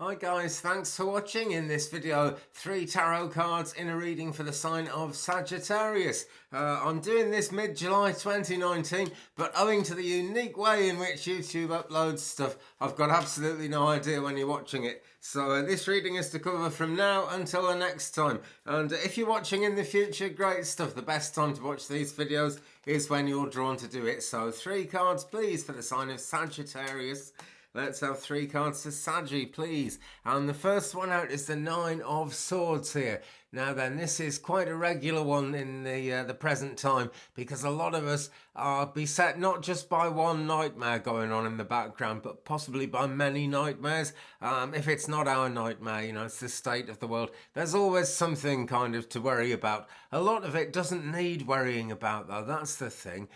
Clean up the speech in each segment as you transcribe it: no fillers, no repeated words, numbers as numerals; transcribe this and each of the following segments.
Hi guys, thanks for watching. In this video, 3 tarot cards in a reading for the sign of Sagittarius. I'm doing this mid-July 2019, but owing to the unique way in which YouTube uploads stuff, I've got absolutely no idea when you're watching it. So this reading is to cover from now until the next time. And if you're watching in the future, great stuff. The best time to watch these videos is when you're drawn to do it. So 3 cards please for the sign of Sagittarius. Let's have 3 cards to Saggy, please. And the first one out is the 9 of Swords here. Now then, this is quite a regular one in the present time, because a lot of us are beset not just by one nightmare going on in the background, but possibly by many nightmares. If it's not our nightmare, you know, it's the state of the world. There's always something kind of to worry about. A lot of it doesn't need worrying about, though. That's the thing.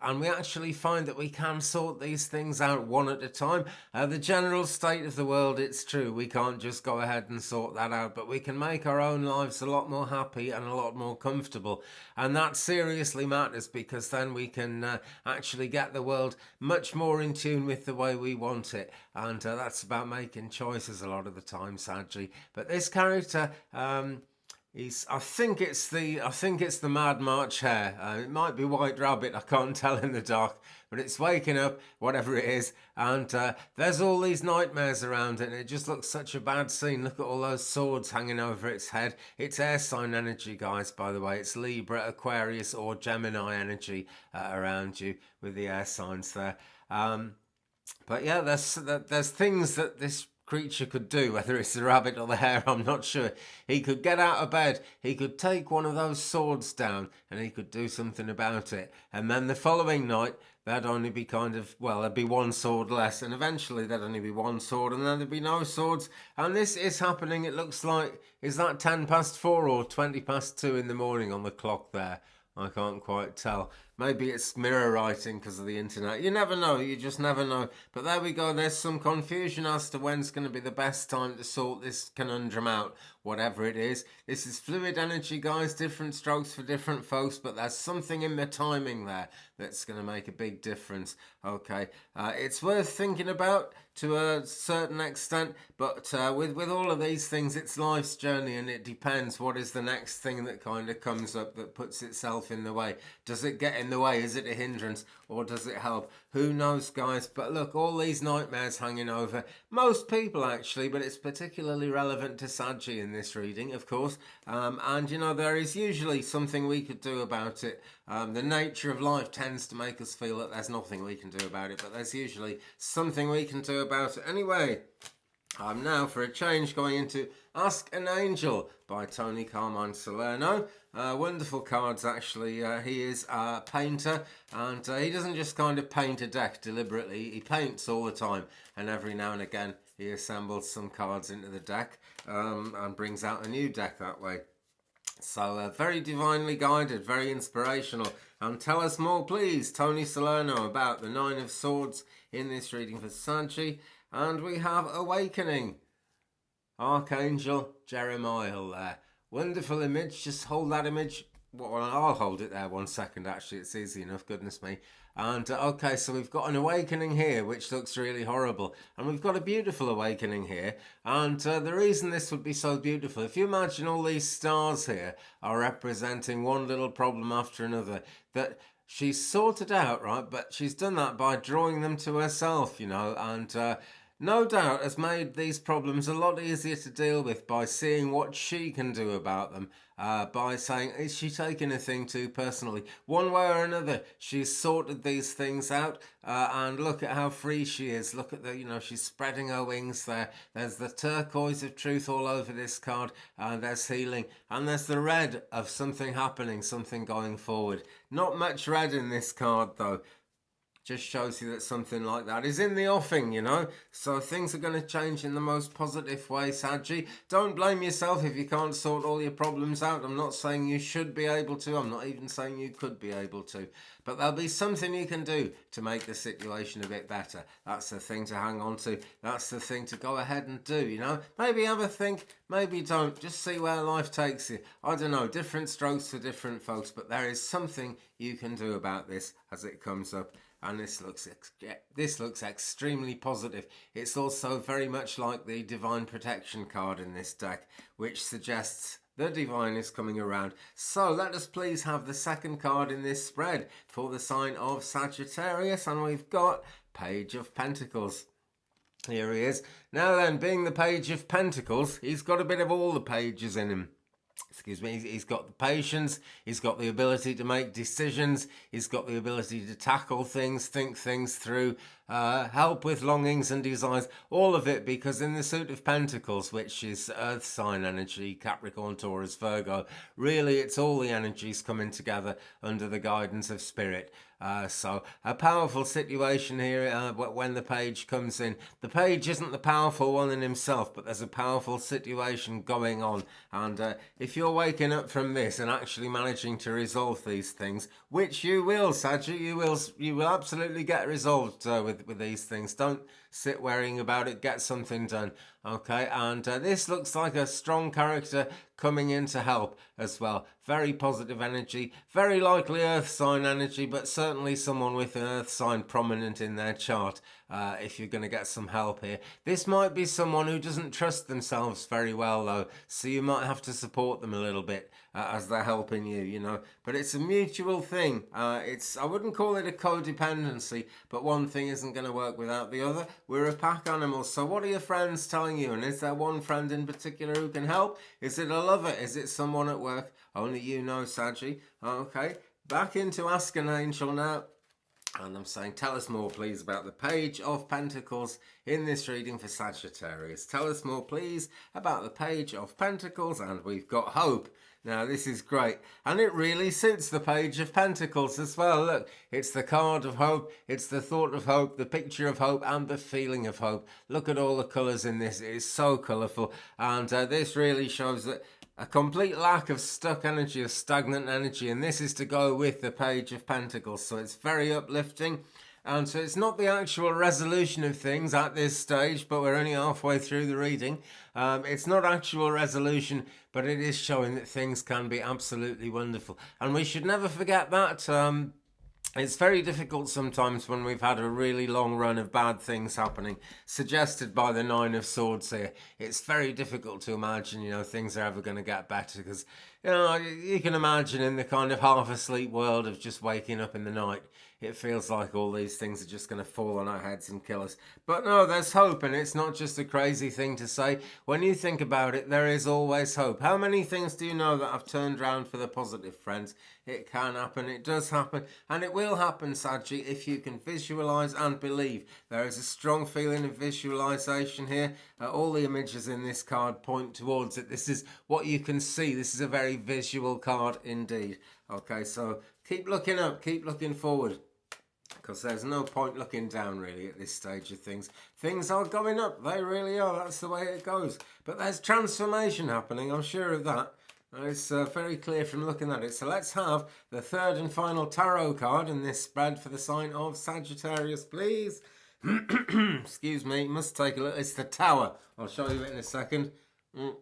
And we actually find that we can sort these things out one at a time. The general state of the world, it's true, we can't just go ahead and sort that out, but we can make our own lives a lot more happy and a lot more comfortable. And that seriously matters, because then we can actually get the world much more in tune with the way we want it. And that's about making choices a lot of the time, sadly. But this character, I think it's the Mad March hare. It might be White Rabbit, I can't tell in the dark, but it's waking up, whatever it is, and there's all these nightmares around it, and it just looks such a bad scene. Look at all those swords hanging over its head. It's air sign energy, guys, by the way. It's Libra, Aquarius, or Gemini energy around you with the air signs there. But yeah, there's things that this creature could do, whether it's the rabbit or the hare, I'm not sure. He could get out of bed, he could take one of those swords down, and he could do something about it. And then the following night, there'd only be there'd be one sword less, and eventually there'd only be one sword, and then there'd be no swords. And this is happening, it looks like, is that 10 past 4 or 20 past 2 in the morning on the clock there? I can't quite tell. Maybe it's mirror writing because of the internet. You never know, you just never know. But there we go, there's some confusion as to when's going to be the best time to sort this conundrum out, whatever it is. This is fluid energy, guys, different strokes for different folks, but there's something in the timing there that's going to make a big difference. Okay, it's worth thinking about to a certain extent, but with all of these things, it's life's journey, and it depends what is the next thing that kind of comes up that puts itself in the way. Does it get in the way? Is it a hindrance, or does it help? Who knows, guys? But look, all these nightmares hanging over most people, actually, but it's particularly relevant to Saggy in this reading, of course. And you know, there is usually something we could do about it. The nature of life tends to make us feel that there's nothing we can do about it, but there's usually something we can do about it. Anyway, I'm now, for a change, going into Ask an Angel by Tony Carmine Salerno. Wonderful cards, actually. He is a painter, and he doesn't just kind of paint a deck deliberately. He paints all the time, and every now and again he assembles some cards into the deck and brings out a new deck that way. So very divinely guided, very inspirational. And tell us more, please, Tony Salerno, about the 9 of Swords in this reading for Saggy. And we have Awakening. Archangel Jeremiah there. Wonderful image. Just hold that image. Well, I'll hold it there 1 second, actually. It's easy enough, goodness me. And okay, so we've got an awakening here, which looks really horrible. And we've got a beautiful awakening here. And the reason this would be so beautiful, if you imagine all these stars here are representing one little problem after another, that she's sorted out, right? But she's done that by drawing them to herself, you know, and no doubt has made these problems a lot easier to deal with by seeing what she can do about them, by saying, is she taking a thing too personally? One way or another, she's sorted these things out, and look at how free she is. Look at the, you know, she's spreading her wings there. There's the turquoise of truth all over this card, and there's healing, and there's the red of something happening, something going forward. Not much red in this card, though. Just shows you that something like that is in the offing, you know. So things are going to change in the most positive way, Saggy. Don't blame yourself if you can't sort all your problems out. I'm not saying you should be able to. I'm not even saying you could be able to. But there'll be something you can do to make the situation a bit better. That's the thing to hang on to. That's the thing to go ahead and do, you know. Maybe have a think, maybe don't. Just see where life takes you. I don't know, different strokes for different folks, but there is something you can do about this as it comes up. and this looks extremely positive. It's also very much like the Divine Protection card in this deck, which suggests the divine is coming around. So let us please have the second card in this spread for the sign of Sagittarius, and we've got Page of Pentacles. Here he is. Now then, being the Page of Pentacles, he's got a bit of all the pages in him. Excuse me, he's got the patience, he's got the ability to make decisions, he's got the ability to tackle things, think things through, help with longings and desires, all of it, because in the suit of Pentacles, which is earth sign energy, Capricorn, Taurus, Virgo, really it's all the energies coming together under the guidance of spirit. So a powerful situation here when the page comes in. The page isn't the powerful one in himself, but there's a powerful situation going on. And if you're waking up from this and actually managing to resolve these things, which you will, Saggy, you will absolutely get resolved with these things. Don't sit worrying about it. Get something done. Okay, and this looks like a strong character coming in to help as well. Very positive energy, very likely earth sign energy, but certainly someone with an earth sign prominent in their chart if you're going to get some help here. This might be someone who doesn't trust themselves very well though, so you might have to support them a little bit as they're helping you, you know. But it's a mutual thing. I wouldn't call it a codependency, but one thing isn't going to work without the other. We're a pack animal, so what are your friends telling you? And is there one friend in particular who can help? Is it a lover? Is it someone at work? Only you know, Saggy. Okay, back into Ask an Angel now. And I'm saying, tell us more, please, about the Page of Pentacles in this reading for Sagittarius. Tell us more, please, about the Page of Pentacles. And we've got hope. Now, this is great. And it really suits the Page of Pentacles as well. Look, it's the card of hope. It's the thought of hope, the picture of hope, and the feeling of hope. Look at all the colours in this. It is so colourful. And this really shows that a complete lack of stuck energy, of stagnant energy, and this is to go with the Page of Pentacles, so it's very uplifting. And so it's not the actual resolution of things at this stage, but we're only halfway through the reading. It's not actual resolution, but it is showing that things can be absolutely wonderful. And we should never forget that. It's very difficult sometimes when we've had a really long run of bad things happening, suggested by the Nine of Swords here. It's very difficult to imagine, you know, things are ever going to get better because, you know, you can imagine in the kind of half asleep world of just waking up in the night, it feels like all these things are just going to fall on our heads and kill us. But no, there's hope, and it's not just a crazy thing to say. When you think about it, there is always hope. How many things do you know that have turned around for the positive, friends? It can happen, it does happen, and it will happen, Saggy, if you can visualise and believe. There is a strong feeling of visualisation here. All the images in this card point towards it. This is what you can see. This is a very visual card indeed. Okay, so keep looking up, keep looking forward, because there's no point looking down really at this stage of things. Things are going up, they really are, that's the way it goes. But there's transformation happening, I'm sure of that. It's very clear from looking at it. So let's have the third and final tarot card in this spread for the sign of Sagittarius, please. Excuse me, must take a look. It's the Tower. I'll show you it in a second. And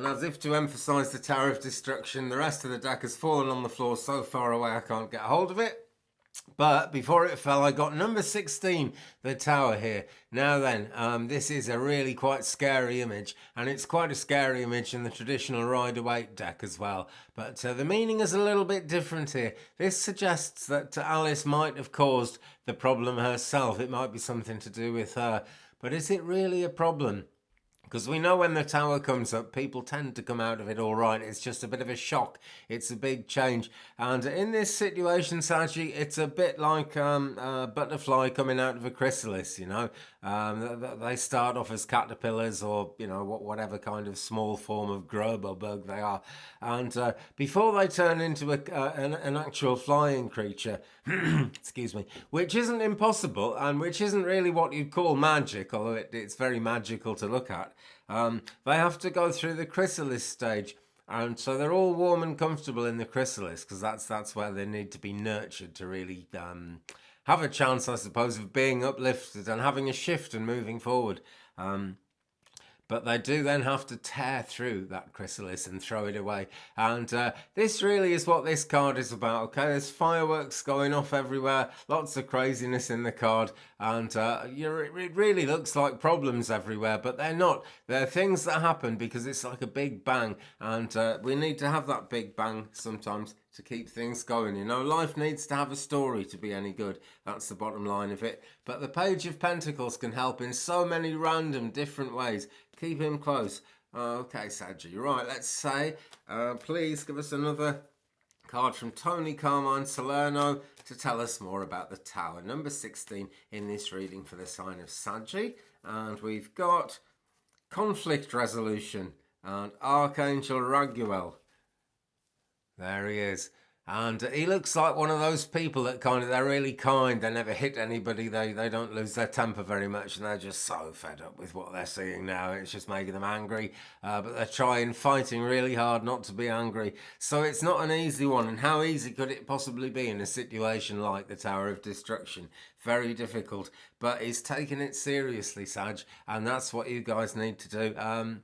as if to emphasise the Tower of Destruction, the rest of the deck has fallen on the floor so far away I can't get a hold of it. But before it fell, I got number 16, the Tower here. Now then, this is a really quite scary image, and it's quite a scary image in the traditional Rider-Waite deck as well. But the meaning is a little bit different here. This suggests that Alice might have caused the problem herself. It might be something to do with her. But is it really a problem? Because we know when the Tower comes up, people tend to come out of it all right. It's just a bit of a shock. It's a big change. And in this situation, Saggy, it's a bit like a butterfly coming out of a chrysalis, you know. They start off as caterpillars or, you know, whatever kind of small form of grub or bug they are. And before they turn into an actual flying creature, excuse me, which isn't impossible and which isn't really what you'd call magic, although it's very magical to look at. They have to go through the chrysalis stage, and so they're all warm and comfortable in the chrysalis because that's where they need to be nurtured to really have a chance, I suppose, of being uplifted and having a shift and moving forward. but they do then have to tear through that chrysalis and throw it away. And this really is what this card is about, okay? There's fireworks going off everywhere, lots of craziness in the card, and it really looks like problems everywhere, but they're not. They're things that happen because it's like a big bang, and we need to have that big bang sometimes to keep things going. You know, life needs to have a story to be any good. That's the bottom line of it. But the Page of Pentacles can help in so many random different ways. Keep him close. Okay, Saggy. Right, let's say, please give us another card from Tony Carmine Salerno to tell us more about the Tower. Number 16 in this reading for the sign of Saggy. And we've got conflict resolution and Archangel Raguel. There he is. And he looks like one of those people that they're really kind. They never hit anybody. They don't lose their temper very much. And they're just so fed up with what they're seeing now. It's just making them angry. But they're fighting really hard not to be angry. So it's not an easy one. And how easy could it possibly be in a situation like the Tower of Destruction? Very difficult. But he's taking it seriously, Sag. And that's what you guys need to do.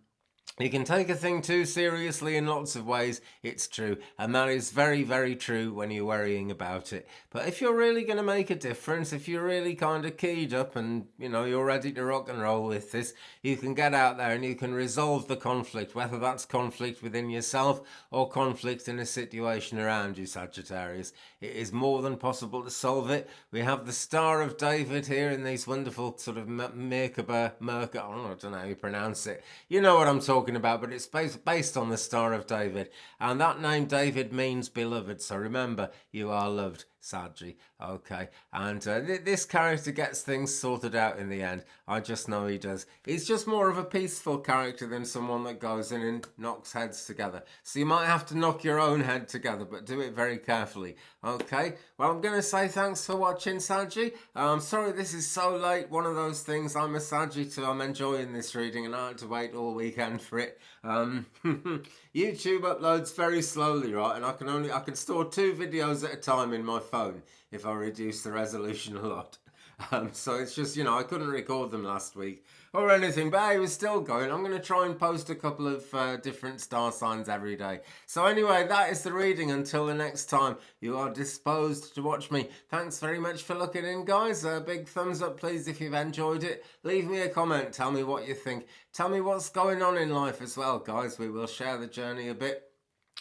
You can take a thing too seriously in lots of ways, it's true, and that is very, very true when you're worrying about it. But if you're really going to make a difference, if you're really kind of keyed up and, you know, you're ready to rock and roll with this, you can get out there and you can resolve the conflict, whether that's conflict within yourself or conflict in a situation around you, Sagittarius. It is more than possible to solve it. We have the Star of David here in these wonderful sort of Merkaba, I don't know how you pronounce it. You know what I'm talking about, but it's based on the Star of David, and that name David means beloved, so remember, you are loved, Saggy. Okay, and this character gets things sorted out in the end. I just know he does. He's just more of a peaceful character than someone that goes in and knocks heads together. So you might have to knock your own head together, but do it very carefully. Okay, well, I'm going to say thanks for watching, Saggy. I'm sorry this is so late. One of those things, I'm a Saggy too. I'm enjoying this reading and I had to wait all weekend for it. YouTube uploads very slowly, right? And I can store 2 videos at a time in my phone if I reduce the resolution a lot. So it's just, you know, I couldn't record them last week or anything, but it was still going. I'm going to try and post a couple of different star signs every day. So anyway, that is the reading. Until the next time you are disposed to watch me. Thanks very much for looking in, guys. A big thumbs up, please, if you've enjoyed it. Leave me a comment. Tell me what you think. Tell me what's going on in life as well, guys. We will share the journey a bit.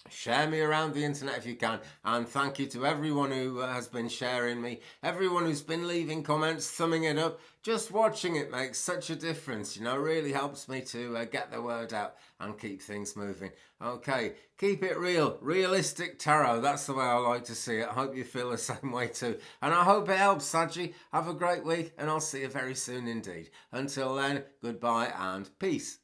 Share me around the internet if you can, and thank you to everyone who has been sharing me, everyone who's been leaving comments, thumbing it up. Just watching it makes such a difference, you know, really helps me to get the word out and keep things moving. Okay, keep it real, realistic tarot, that's the way I like to see it. I hope you feel the same way too, and I hope it helps, Saggy. Have a great week, and I'll see you very soon indeed. Until then, goodbye and peace.